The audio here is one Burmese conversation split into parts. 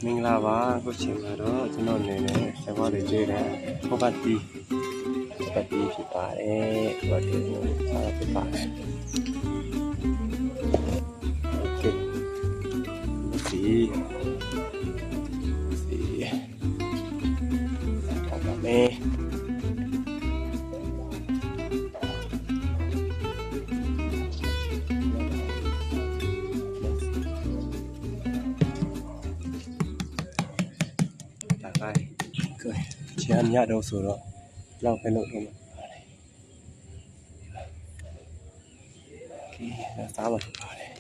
မင်္ဂလာပါခုချိန်မှာတော့ကျွန်တော်အနေနဲ့စကားတွေကြွေးတယ်ဟောပတ်တီဖြစ်ပါတယ်ဘာလို့လဲစားဖြစ်ပါတယ်โอเคစီဟုတ်ပါမယ်ချမ်းမြတော့ဆိုတော့လောက်ပဲလုပ်တော့မှာโอเคစားပါဖြစ်ပါတယ်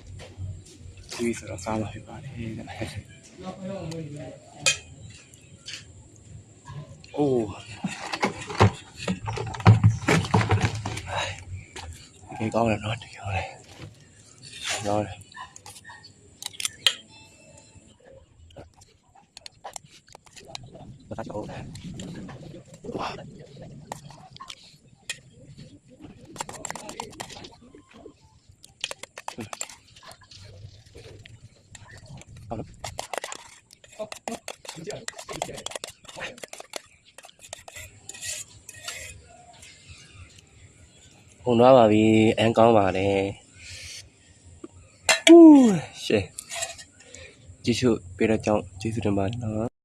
ဒီဆိုတော့စားပါဖြစ်ပါတယ်အိုးဒီကောင်းတယ်နော်ဒီကောင်းတယ်နော်ဘာသာကြောက်ဟိုနွားပါပြီအန်ကောင်းပါလေဟူးရှေ့ကျေးဇူးပေးတဲ့ကြောင့်ကျေးဇူးတင်ပါတယ်နော်